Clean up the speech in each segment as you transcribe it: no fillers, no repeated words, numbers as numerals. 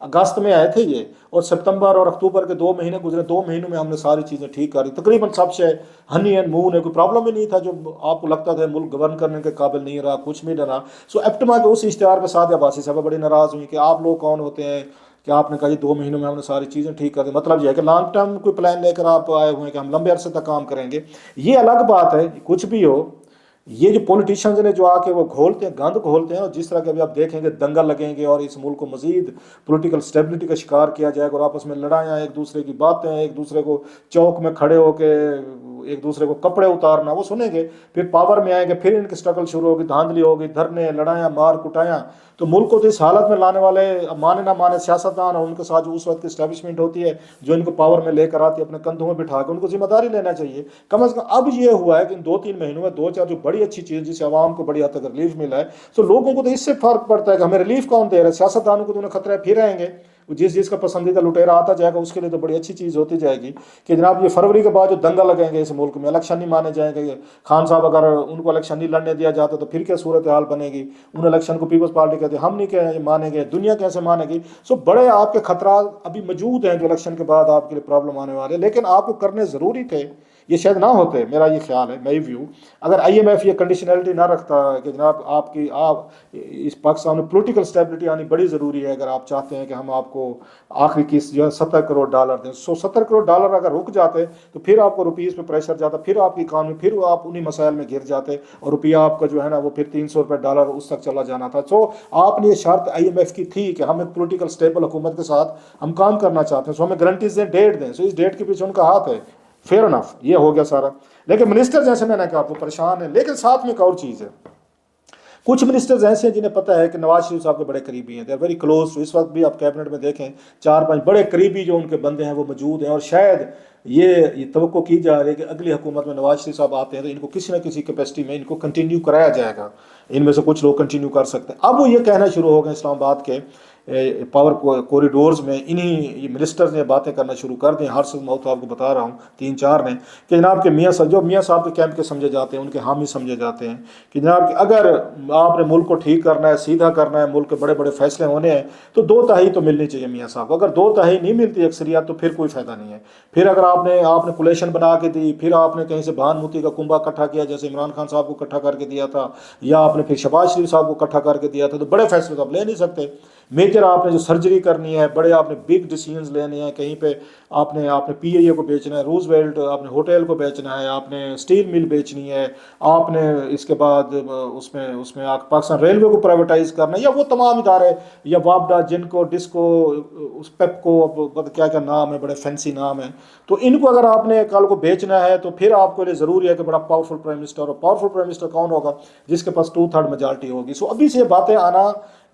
اگست میں آئے تھے یہ، اور ستمبر اور اکتوبر کے 2 مہینے گزرے، 2 مہینوں میں ہم نے ساری چیزیں ٹھیک کر دی، تقریباً سب سے ہنی اینڈ مون ہے، کوئی پرابلم ہی نہیں تھا جو آپ کو لگتا تھا ملک گورن کرنے کے قابل نہیں رہا، کچھ نہیں رہا۔ سو ایپٹما کے اس اشتہار پہ سعدیہ عباسی صاحبہ بڑی ناراض ہوئی کہ آپ لوگ کون ہوتے ہیں کہ آپ نے کہا جی 2 مہینوں میں ہم نے ساری چیزیں ٹھیک کر دی، مطلب یہ ہے کہ لانگ ٹرم کوئی پلان لے کر آپ آئے ہوئے ہیں کہ ہم لمبے عرصے تک کام کریں گے۔ یہ الگ بات ہے، کچھ بھی ہو، یہ جو پولیٹیشنز نے جو آ کے وہ گھولتے ہیں، گند گھولتے ہیں، اور جس طرح کے ابھی آپ دیکھیں گے دنگل لگیں گے اور اس ملک کو مزید پولیٹیکل سٹیبلٹی کا شکار کیا جائے گا، اور آپس میں لڑائیاں، ایک دوسرے کی باتیں، ایک دوسرے کو چوک میں کھڑے ہو کے ایک دوسرے کو کپڑے اتارنا، وہ سنیں گے، پھر پاور میں آئیں گے، پھر ان کی سٹرگل شروع ہوگی، دھاندلی ہوگی، دھرنے، لڑائیاں، مار کٹائیاں۔ تو ملک کو تو اس حالت میں لانے والے مانے نہ مانے سیاستدان اور ان کے ساتھ جو اس وقت کی اسٹیبلشمنٹ ہوتی ہے جو ان کو پاور میں لے کر آتی ہے اپنے کندھوں میں بٹھا کے، ان کو ذمہ داری لینا چاہیے کم از کم۔ اب یہ ہوا ہے کہ ان 2-3 مہینوں میں 2-4 جو بڑی اچھی چیز جس سے عوام کو بڑی حد تک ریلیف ملا ہے، تو لوگوں کو تو اس سے فرق پڑتا ہے کہ ہمیں ریلیف کون دے رہا ہے، سیاستدانوں کو تو انہیں خطرہ ہے، پھر آئیں گے جس جس کا پسندیدہ لٹیرا آتا جائے گا، اس کے لیے تو بڑی اچھی چیز ہوتی جائے گی کہ جناب یہ فروری کے بعد جو دنگا لگیں گے اس ملک میں، الیکشن نہیں مانے جائیں گے، خان صاحب اگر ان کو الیکشن نہیں لڑنے دیا جاتا تو پھر کیا صورتحال بنے گی، ان الیکشن کو پیپلز پارٹی کہتے ہیں، ہم نہیں کہ مانیں گے، دنیا کیسے مانے گی۔ سو بڑے آپ کے خطرات ابھی موجود ہیں جو الیکشن کے بعد آپ کے لیے پرابلم آنے والے ہیں، لیکن آپ کو کرنے ضروری تھے، یہ شاید نہ ہوتے، میرا یہ خیال ہے، میری ویو، اگر آئی ایم ایف یہ کنڈیشنلٹی نہ رکھتا کہ جناب آپ اس پاکستان میں پولیٹیکل اسٹیبلٹی آنی بڑی ضروری ہے اگر آپ چاہتے ہیں کہ ہم آپ کو آخری قسط جو ہے $70 کروڑ دیں، سو $70 کروڑ اگر رک جاتے تو پھر آپ کو روپیز پہ پریشر جاتا، پھر آپ کی اکانومی، پھر آپ انہی مسائل میں گر جاتے، اور روپیہ آپ کا جو ہے نا وہ پھر $300 اس تک چلا جانا تھا۔ سو آپ نے یہ شرط آئی ایم ایف کی تھی کہ ہم ایک پولیٹیکل اسٹیبل حکومت کے ساتھ ہم کام کرنا چاہتے ہیں، سو ہمیں گارنٹیز دیں، ڈیٹ دیں، سو اس ڈیٹ کے پیچھے ان کا ہاتھ ہے، فیئر انف، یہ ہو گیا سارا۔ لیکن منسٹر جیسے میں نے کہا وہ پریشان ہیں، لیکن ساتھ میں ایک اور چیز ہے، کچھ منسٹرز ایسے ہیں جنہیں پتہ ہے کہ نواز شریف صاحب کے بڑے قریبی ہیں، they are very close to, اس وقت بھی آپ کیبنٹ میں دیکھیں 4-5 بڑے قریبی جو ان کے بندے ہیں وہ موجود ہیں، اور شاید یہ توقع کی جا رہی ہے کہ اگلی حکومت میں نواز شریف صاحب آتے ہیں تو ان کو کسی نہ کسی کیپیسٹی میں ان کو کنٹینیو کرایا جائے گا، ان میں سے کچھ لوگ کنٹینیو کر سکتے ہیں۔ اب وہ یہ کہنا شروع ہو گئے اسلام آباد کے پاور کوریڈورز میں، انہی منسٹرز نے باتیں کرنا شروع کر دیں، ہر سب موت آپ کو بتا رہا ہوں 3-4 نے، کہ جناب کہ میاں صاحب جو میاں صاحب کے کیمپ کے سمجھے جاتے ہیں، ان کے حامی سمجھے جاتے ہیں، کہ جناب کہ اگر آپ نے ملک کو ٹھیک کرنا ہے، سیدھا کرنا ہے، ملک کے بڑے بڑے فیصلے ہونے ہیں تو 2/3 تو ملنی چاہیے میاں صاحب، اگر 2/3 نہیں ملتی اکثریت تو پھر کوئی فائدہ نہیں ہے۔ پھر اگر آپ نے کولیشن بنا کے دی، پھر آپ نے کہیں سے بھان موتی کا کنبا اکٹھا کیا جیسے عمران خان صاحب کو اکٹھا کر کے دیا تھا، یا آپ نے پھر شہباز شریف صاحب کو اکٹھا کر کے دیا تھا، تو بڑے فیصلے تو آپ لے نہیں سکتے۔ میجر آپ نے جو سرجری کرنی ہے، بڑے آپ نے بگ ڈیسیژنز لینے ہیں، کہیں پہ آپ نے پی اے کو بیچنا ہے، روز ویلٹ آپ نے ہوٹل کو بیچنا ہے، آپ نے اسٹیل مل بیچنی ہے، آپ نے اس کے بعد اس میں پاکستان ریلوے کو پرائیویٹائز کرنا ہے، یا وہ تمام ادارے، یا وابڈا، جن کو ڈسکو، اس پیپ کو، کیا کیا نام ہے، بڑے فینسی نام ہیں، تو ان کو اگر آپ نے کل کو بیچنا ہے تو پھر آپ کو لیے ضروری ہے کہ بڑا پاورفل پرائم منسٹر، اور پاورفل پرائم منسٹر کون ہوگا؟ جس کے پاس 2/3 میجارٹی ہوگی۔ سو ابھی سے یہ باتیں آنا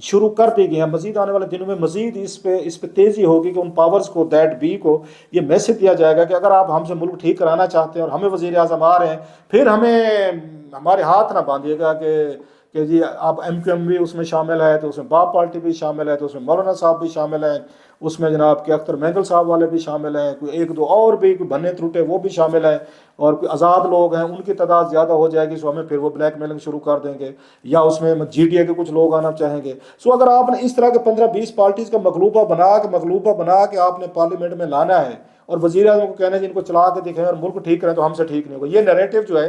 شروع کر دی گئی ہیں، مزید آنے والے دنوں میں مزید اس پہ تیزی ہوگی کہ ان پاورز کو، دیٹ بی کو یہ میسج دیا جائے گا کہ اگر آپ ہم سے ملک ٹھیک کرانا چاہتے ہیں اور ہمیں وزیر اعظم آ رہے ہیں، پھر ہمارے ہاتھ نہ باندھیے گا کہ جی آپ ایم کیو ایم بھی اس میں شامل ہے تو اس میں باپ پارٹی بھی شامل ہے، تو اس میں مولانا صاحب بھی شامل ہیں، اس میں جناب کہ اختر مینگل صاحب والے بھی شامل ہیں، کوئی 1-2 اور بھی کوئی بھنے تروٹے وہ بھی شامل ہیں، اور کوئی آزاد لوگ ہیں ان کی تعداد زیادہ ہو جائے گی، سو ہمیں پھر وہ بلیک میلنگ شروع کر دیں گے، یا اس میں جی ڈی اے کے کچھ لوگ آنا چاہیں گے۔ سو اگر آپ نے اس طرح کے 15-20 پارٹیز کا مغلوبہ بنا کے آپ نے پارلیمنٹ میں لانا ہے، اور وزیر اعظم کو کہنا ہے جن کو چلا کے دکھائیں اور ملک ٹھیک کریں تو ہم سے ٹھیک نہیں ہوگا، یہ نیریٹو جو ہے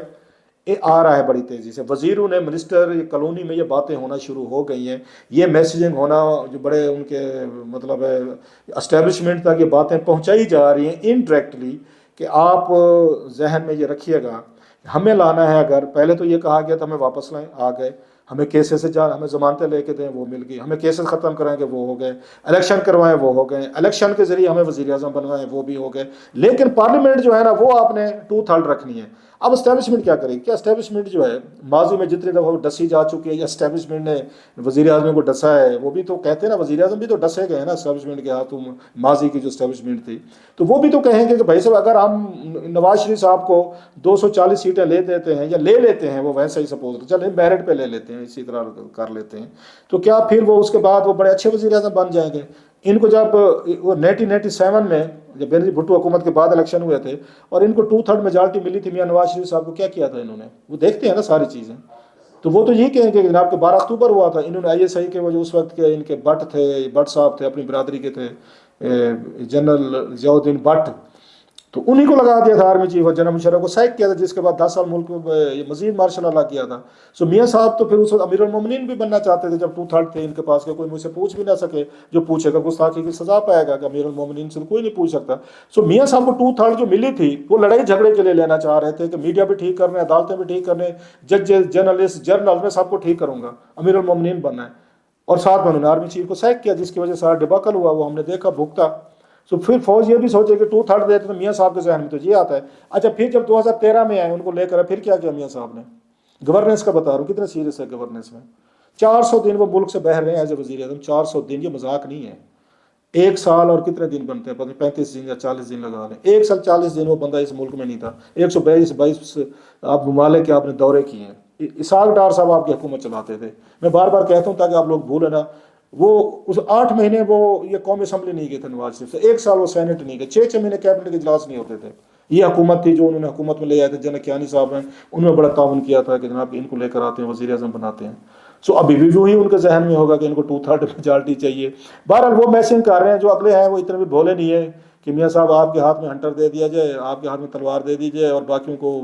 یہ آ رہا ہے بڑی تیزی سے، وزیروں نے، منسٹر کالونی میں یہ باتیں ہونا شروع ہو گئی ہیں، یہ میسیجنگ ہونا، جو بڑے ان کے مطلب ہے اسٹیبلشمنٹ تک یہ باتیں پہنچائی جا رہی ہیں انڈائریکٹلی، کہ آپ ذہن میں یہ رکھیے گا، ہمیں لانا ہے، اگر پہلے تو یہ کہا گیا تھا ہمیں واپس لائیں، آ گئے، ہمیں کیسز سے ہمیں ضمانتیں لے کے دیں، وہ مل گئی، ہمیں کیسز ختم کرائیں گے، وہ ہو گئے، الیکشن کروائیں، وہ ہو گئے، الیکشن کے ذریعے ہمیں وزیر اعظم بنوائیں، وہ بھی ہو گئے، لیکن پارلیمنٹ جو ہے نا وہ آپ نے 2/3 رکھنی ہے۔ اب اسٹیبلشمنٹ کیا کرے گی؟ کیا اسٹیبلشمنٹ جو ہے ماضی میں جتنی دفعہ وہ ڈسی جا چکی ہے، یا اسٹیبلشمنٹ نے وزیر اعظم کو ڈسا ہے، وہ بھی تو کہتے ہیں نا، وزیر اعظم بھی تو ڈسے گئے ہیں نا اسٹیبلشمنٹ کے ہاتھوں، ماضی کی جو اسٹیبلشمنٹ تھی، تو وہ بھی تو کہیں گے کہ بھائی صاحب اگر ہم نواز شریف صاحب کو 240 سیٹیں لے دیتے ہیں، یا لے لیتے ہیں، وہ ویسے ہی سپوز چلیں میرٹ پہ لے لیتے ہیں، اسی طرح کر لیتے ہیں، تو کیا پھر وہ اس کے بعد وہ بڑے اچھے وزیر اعظم بن جائیں گے؟ ان کو جب وہ 1997 میں جب بینظیر بھٹو حکومت کے بعد الیکشن ہوئے تھے اور ان کو 2/3 میجارٹی ملی تھی میاں نواز شریف صاحب کو، کیا کیا تھا انہوں نے؟ وہ دیکھتے ہیں نا ساری چیزیں، تو وہ تو یہ کہیں کہ جناب کہ 12 اکتوبر ہوا تھا، انہوں نے آئی ایس آئی کے وہ جو اس وقت کے ان کے بٹ تھے، بٹ صاحب تھے اپنی برادری کے تھے، جنرل ضیاء الدین بٹ، تو انہی کو لگا دیا تھا آرمی چیف، اور جنرل مشرف کو سیک کیا تھا، جس کے بعد 10 سال ملک میں مزید مارشل لا کیا تھا. سو میاں صاحب تو پھر اس وقت امیر المومنین بھی بننا چاہتے تھے، جب 2/3 تھے ان کے پاس کہ کوئی مجھ سے پوچھ بھی نہ سکے، جو پوچھے گا گستاخی کی سزا پائے گا، کہ امیر المومنین سے کوئی نہیں پوچھ سکتا. سو میاں صاحب کو 2/3 جو ملی تھی وہ لڑائی جھگڑے کے لیے لینا چاہ رہے تھے، کہ میڈیا بھی ٹھیک کرنے، عدالتیں بھی ٹھیک کرنے، ججز، جرنلسٹ، جرنل میں سب کو ٹھیک کروں گا، امیر المومنین بننا ہے. اور ساتھ میں انہوں نے آرمی چیف کو سیک کیا، جس کی وجہ سے سارا ڈباکل ہوا، وہ ہم نے دیکھا بھگتا. سو پھر فوج یہ بھی سوچے کہ 2/3 دیتے، تو میاں صاحب کے ذہن میں تو یہ آتا ہے. اچھا پھر جب 2013 میں آئے ان کو لے کر، پھر کیا کیا میاں صاحب نے؟ گورننس کا بتا رہا ہوں کتنا سیریس ہے گورننس میں. 400 دن وہ ملک سے باہر رہے ہیں ایز اے وزیر اعظم. 400 دن یہ مذاق نہیں ہے. 1 سال اور کتنے دن بنتے ہیں، 35 دن یا 40 دن لگا لیں. 1 سال 40 دن وہ بندہ اس ملک میں نہیں تھا. 122 آپ ممالک کے آپ نے دورے کیے ہیں. اسحاق ڈار صاحب آپ کی حکومت چلاتے تھے. میں بار بار کہتا ہوں تاکہ آپ لوگ بھولیں نا، وہ اس 8 مہینے وہ یہ قومی اسمبلی نہیں گئے تھے نواز شریف سے. 1 سال وہ سینٹ نہیں گئے. 6 مہینے کیبنٹ کے اجلاس نہیں ہوتے تھے. یہ حکومت تھی جو انہوں نے حکومت میں لے آئے تھے. جنرل کیانی صاحب ہیں، انہوں نے بڑا تعاون کیا تھا کہ جناب ان کو لے کر آتے ہیں، وزیر اعظم بناتے ہیں. سو ابھی بھی وہی ان کے ذہن میں ہوگا کہ ان کو 2/3 میجارٹی چاہیے. بہرحال وہ میسنگ کر رہے ہیں. جو اگلے ہیں وہ اتنے بھی بھولے نہیں ہیں کہ میاں صاحب آپ کے ہاتھ میں ہنٹر دے دیا جائے، آپ کے ہاتھ میں تلوار دے دی جائے، اور باقیوں کو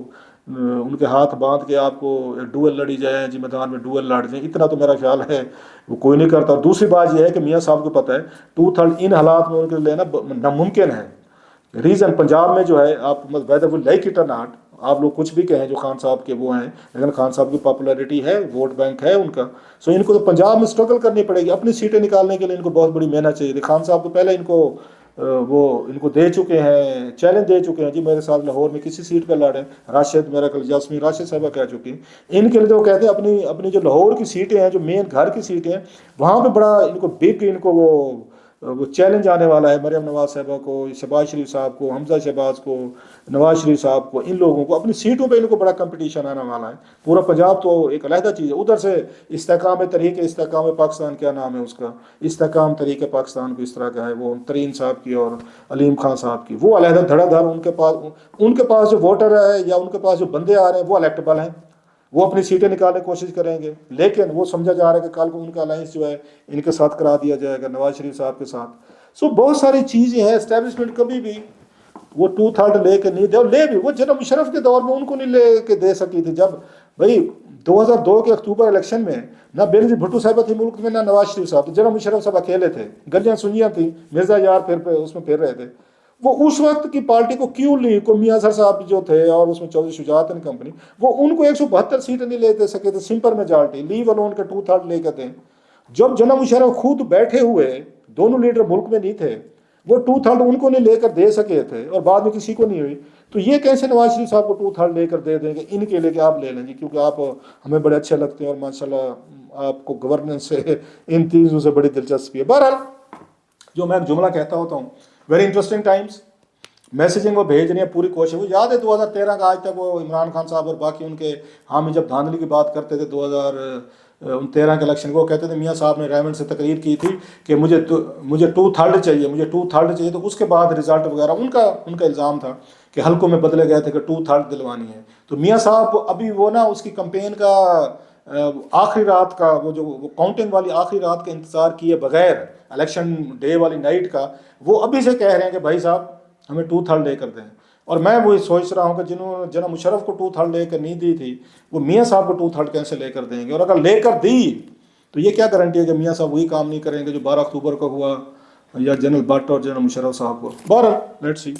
ان کے ہاتھ باندھ کے آپ کو ڈوئل لڑی جائیں، جی میدان میں ڈوئل لڑ جائیں. اتنا تو میرا خیال ہے وہ کوئی نہیں کرتا. اور دوسری بات یہ ہے کہ میاں صاحب کو پتہ ہے 2/3 ان حالات میں ان کے لینا ناممکن ہے. ریزن پنجاب میں جو ہے، آپ ویدر ول لائک اٹ اور ناٹ، آپ لوگ کچھ بھی کہیں جو خان صاحب کے وہ ہیں، لیکن خان صاحب کی پاپولیرٹی ہے، ووٹ بینک ہے ان کا. سو ان کو تو پنجاب میں اسٹرگل کرنی پڑے گی. اپنی سیٹیں نکالنے کے لیے ان کو بہت بڑی محنت چاہیے تھی. خان صاحب کو پہلے ان کو دے چکے ہیں، چیلنج دے چکے ہیں، جی میرے ساتھ لاہور میں کسی سیٹ پہ لڑیں. راشد میرا کل یاسمین راشد صاحبہ کہہ چکی ہیں. ان کے لیے تو کہتے ہیں اپنی جو لاہور کی سیٹیں ہیں، جو مین گھر کی سیٹیں ہیں، وہاں پہ بڑا ان کو بگ ان کو وہ چیلنج آنے والا ہے. مریم نواز صاحبہ کو، شہباز شریف صاحب کو، حمزہ شہباز کو، نواز شریف صاحب کو، ان لوگوں کو اپنی سیٹوں پہ ان کو بڑا کمپٹیشن آنے والا ہے. پورا پنجاب تو ایک علیحدہ چیز ہے. ادھر سے استحکام پاکستان، کیا نام ہے اس کا، استحکام تحریک پاکستان کو اس طرح کا ہے، وہ ترین صاحب کی اور علیم خان صاحب کی، وہ علیحدہ دھڑا دھڑ ان کے پاس جو ووٹر ہے یا ان کے پاس جو بندے آ رہے ہیں وہ الیکٹیبل ہیں، وہ اپنی سیٹیں نکالنے کی کوشش کریں گے. لیکن وہ سمجھا جا رہا ہے کہ کل کو ان کا الائنس جو ہے ان کے ساتھ کرا دیا جائے گا، نواز شریف صاحب کے ساتھ. سو بہت ساری چیزیں ہیں. اسٹیبلشمنٹ کبھی بھی وہ 2/3 لے کے نہیں دے، اور لے بھی وہ جنرل مشرف کے دور میں ان کو نہیں لے کے دے سکی تھی. جب بھائی 2002 کے اکتوبر الیکشن میں نہ بینظیر بھٹو صاحبہ تھی ملک میں، نہ نواز شریف صاحب تھے. جنرل مشرف صاحب اکیلے تھے، گلیاں سنجیاں تھیں، مرزا یار اس میں پھر رہے تھے. وہ اس وقت کی پارٹی کو کیوں لی، کو میاں سر صاحب جو تھے، اور اس میں چودھری شجاعت اینڈ کمپنی، وہ ان کو 172 سیٹیں نہیں لے دے سکے تھے. سمپل میجارٹی لیو الون کے 2/3 لے کے دیں. جب جنرل مشرف خود بیٹھے ہوئے، دونوں لیڈر ملک میں نہیں تھے، وہ 2/3 ان کو نہیں لے کر دے سکے تھے، اور بعد میں کسی کو نہیں ہوئی. تو یہ کیسے نواز شریف صاحب کو 2/3 لے کر دے دیں گے ان کے لیے کہ آپ لے لیں جی، کیونکہ آپ ہمیں بڑے اچھے لگتے ہیں اور ماشاءاللہ آپ کو گورننس سے ان چیزوں سے بڑی دلچسپی ہے. بہرحال جو میں ایک جملہ کہتا ہوتا ہوں، ویری انٹرسٹنگ ٹائمز. میسیجنگ وہ بھیج رہی ہیں پوری کوشش. وہ یاد ہے 2013 کا آج تک وہ عمران خان صاحب اور باقی ان کے حامی جب دھاندلی کی بات کرتے تھے 2013 کے الیکشن کو، وہ کہتے تھے میاں صاحب نے ریمنڈ سے تقریر کی تھی کہ مجھے 2/3 چاہیے، مجھے 2/3 چاہیے. تو اس کے بعد رزلٹ وغیرہ ان کا الزام تھا کہ حلقوں میں بدلے گئے تھے کہ 2/3 دلوانی ہے. تو میاں صاحب ابھی وہ نا اس کی کمپین کا آخری رات کا وہ کاؤنٹنگ والی آخری رات کا انتظار کیے بغیر، الیکشن ڈے والی نائٹ کا، وہ ابھی سے کہہ رہے ہیں کہ بھائی صاحب ہمیں 2/3 لے کر دیں. اور میں وہی سوچ رہا ہوں کہ جنہوں نے جناب مشرف کو 2/3 لے کر نہیں دی تھی، وہ میاں صاحب کو 2/3 کیسے لے کر دیں گے. اور اگر لے کر دی تو یہ کیا گارنٹی ہے کہ میاں صاحب وہی کام نہیں کریں گے جو 12 اکتوبر کو ہوا، یا جنرل بٹ اور جنرل مشرف صاحب کو. بہرحال لیٹس سی.